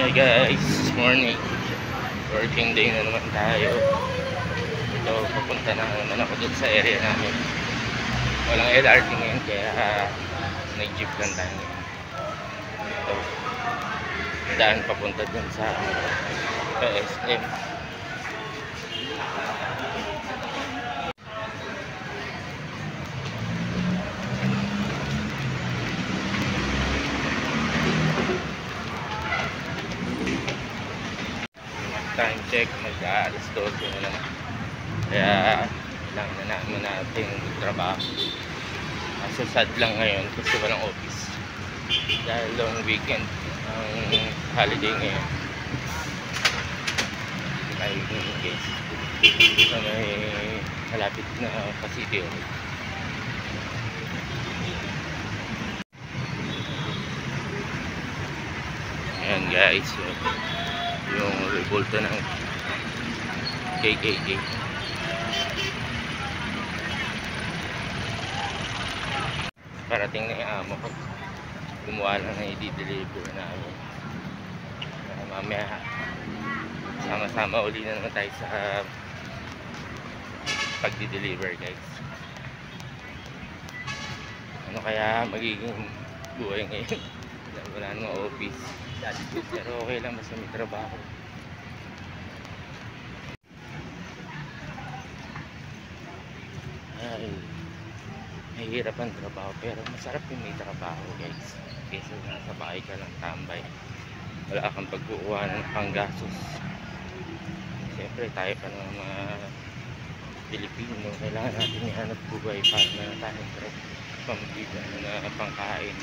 Hi guys, morning. Working day na naman tayo. Ito, papunta na naman ako dun sa area namin. Walang LRT ngayon kaya nag-jeep lang tayo. Ito, daan papunta dun sa SM. Time check, mag-aalas 12 na naman. Kaya kailangan na namin natin trabaho. Kaso sad lang ngayon kasi walang office. Dahil long weekend, ang holiday ngayon. Ay, case. So, may malapit na pasitio. Ayan guys, yung revolta ng KKK. Parating na yung amo ko. Gumawa lang na i-deliver namin. Mamaya sama-sama uli na naman tayo sa pagdi-deliver guys. Ano kaya magiging buhay ngayon? Wala nang office. Pero okay lang, basta may trabaho. Ay, mahirap ang trabaho pero masarap yung may trabaho guys. Kesa nasa bahay ka lang tambay, wala kang pagkukuha ng panggastos. Siyempre tayo pa ng mga Pilipino, kailangan natin ihanap buhay para na tayo pambili na pangkain,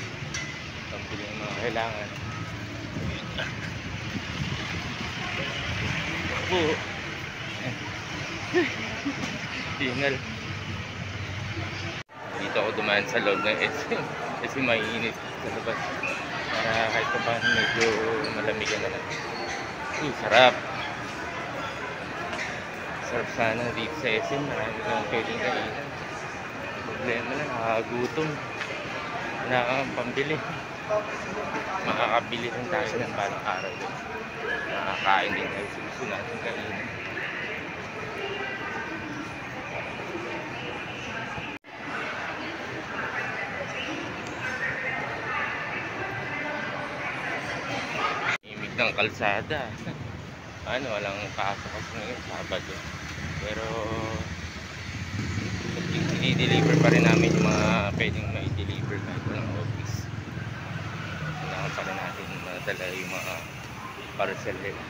pambili ng mga kailangan. Oo. Tingal. Dito ako dumaan sa loob ng SM kasi mainit sa labas. Para kahit pa paano medyo malamigan na lang. Sarap. Sarap sana dito sa SM. Marami kang pwedeng kainan. Problema lang, nakakagutom. Wala kang pambili. Makakabili rin tayo ng balang araw. Nakakain din tayo sa gusto natin kainin. Imig ng kalsada. Walang pasok kasi ngayon, Sabado. Pero i-deliver pa rin namin yung mga pwedeng ma-deliver kahit walang office. Kailangan pa rin natin madala yung mga parcel nila.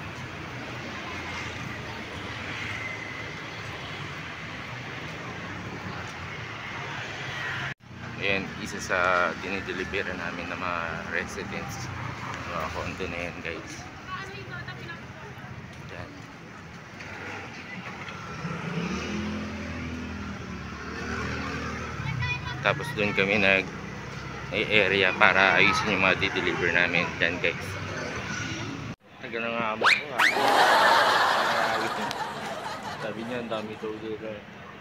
Ayan, isa sa dinideliver namin ng mga residents, mga condo na yan guys. Ayan. Tapos doon kami area para ayusin yung mga di-deliver namin dyan guys. Tagal na nga amo ko sabi niya ang dami daw dito.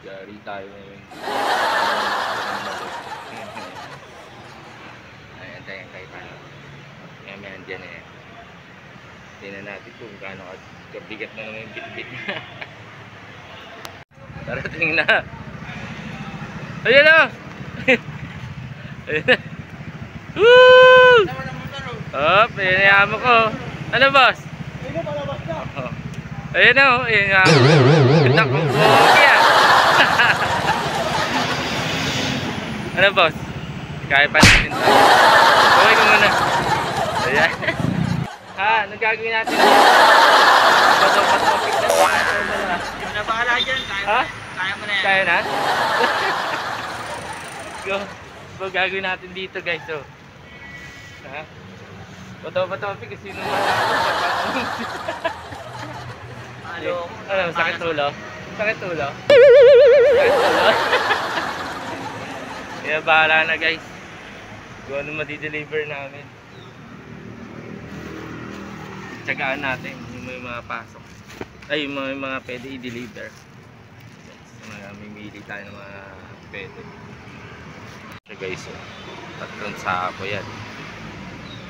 Gari tayo ngayon. Ayan tayo kayo paano. Ngayon dyan eh. Tingnan natin kung gaano kabigat na naman yung bitbit. Darating na. Ayan na. Ayan na. Woo! Hop, ayan yung amo ko. Ano boss? Ayun na, palabas na. Ayan na, ayan nga. Ganda ko. Okay. Ano boss? Kaya pa natin tayo. Gawin ko muna. Ayan. Anong gagawin natin? Patopik na. Yung nabahala dyan. Kaya mo na yan. Kaya na? Go. So gagawin natin dito guys. So. Patopik kasi nung sakit ulo? Sakit ulo? Kaya bahala na guys. Kung ano madi-deliver namin. Tsagaan natin yung may mga pasok. Ay, yung mga pwede i-deliver. Mamimili tayo ng mga pwede. So guys, tatlong sako yan.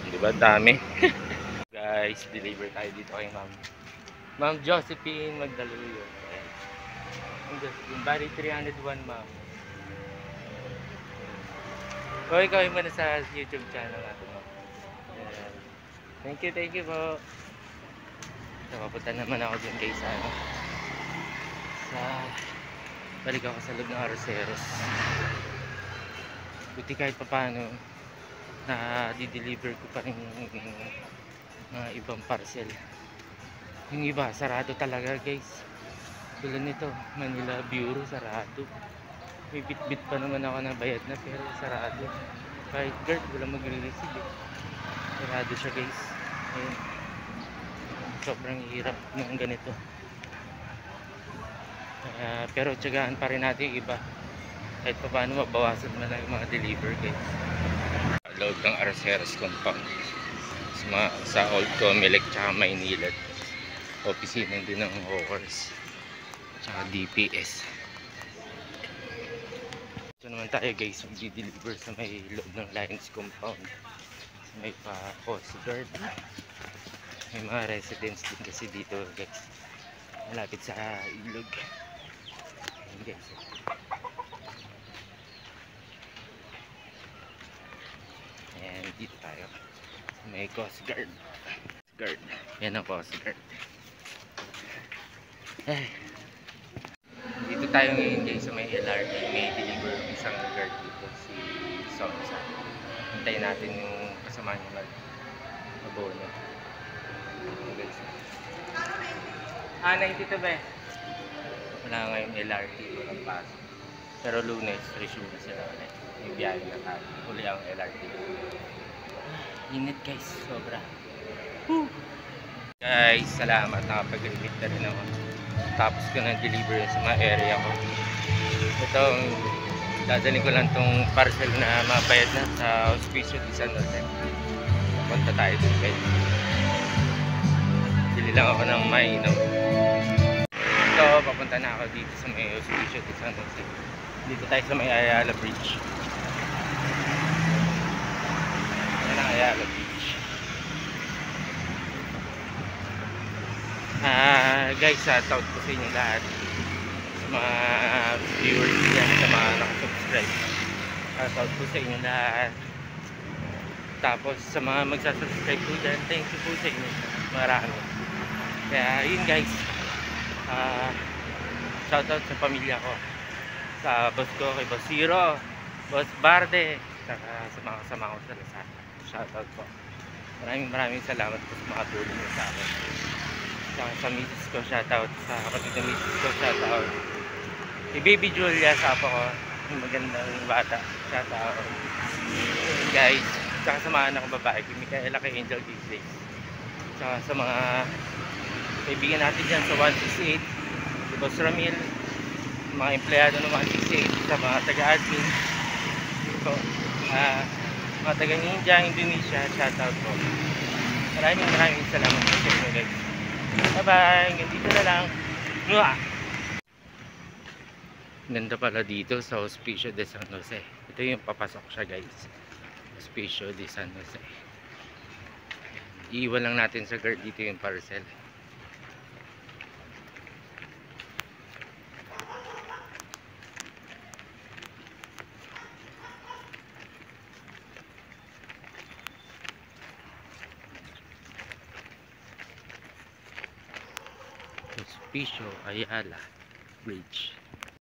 Diba dami? Guys. guys, deliver tayo dito kay Ma'am Josephine Magdaluyo. Ayan. Ma'am Josephine, bali 301 ma'am. Kaway mo na sa YouTube channel natin ma'am. Ayan. Thank you po. So, papunta naman ako dun guys sa balik ako sa loob ng Arceros. Buti kahit paano na di-deliver ko pa rin yung ibang parcel. Yung iba sarado talaga guys, tulad nito Manila Bureau, sarado. May bit-bit pa naman ako na bayad na pero sarado. Kahit guard wala magre-receive sarado siya guys. Ayun. Sobrang hirap ng ganito. Pero tiyagaan pa rin natin yung iba kahit pa paano mabawasan man lang yung mga deliver guys. Loob ng Arceros compound sa Old Comelec tsaka Maynilad, opisina din ng Hawkers tsaka DPS. Ito naman tayo guys, mag-deliver sa may loob ng Lions compound, sa may pa Coast Guard. May mga residents din kasi dito guys, malapit sa ilog. Ayan guys, ayan dito tayo sa may Coast Guard. Yan ang Coast Guard. Dito tayo ngayon guys sa may LRT. May deliver yung isang guard dito, si Somsa. Hintayin natin yung kasama niya mag-abono. Guys, 92 ba eh? Wala ngayon LRT, walang pasok. Pero Lunes, resume na sila ulit. Yung biyahe na tayo, huli ang LRT. Init guys, sobra. Woo! Guys, salamat, nakapag-remit na rin ako. Tapos ko nang deliver sa mga area ko. Ito, dadalhin ko lang tong parcel na mapayad na sa Hospicio de San Jose. Punta tayo dun guys. Dili lang ako ng mainom. Ito, papunta na ako dito sa may Hospicio de San Jose. Dito tayo sa may Ayala Bridge. Ayan ang Ayala Bridge. Guys, shoutout ko sa inyo lahat, sa mga viewers dyan, sa mga nakasubscribe. Shoutout ko sa inyo lahat. Tapos sa mga magsasubscribe po dyan, thank you po sa inyo, marami. Kaya yun guys, shoutout sa pamilya ko, sa boss ko, kay Boss Zero, Boss Barde, saka sa mga kasama ko sa Lazada. Shoutout po. Maraming salamat po sa mga tulong nyo sa akin. Sa misis ko, shoutout. Sa kapatid ng misis ko, shoutout. Si Baby Julia, sa apo ko, yung magandang bata, shoutout. Guys, saka sa mga anak ko babae, kay Micaela, kay Angel Disney. Saka sa mga kaibigan natin dyan sa 168, si Boss Ramil, mga empleyado ng 168, sa mga taga-admin, so, mga taga-Ninja, Indonesia, shoutout po. Maraming salamat po sa inyo guys. Bye-bye! Ganito na lang. Mwah! Ganda pala dito sa Hospicio de San Jose. Ito yung papasok siya guys. Hospicio de San Jose. Iiwan lang natin sa guard dito yung parcel. Hospicio Ayala Bridge.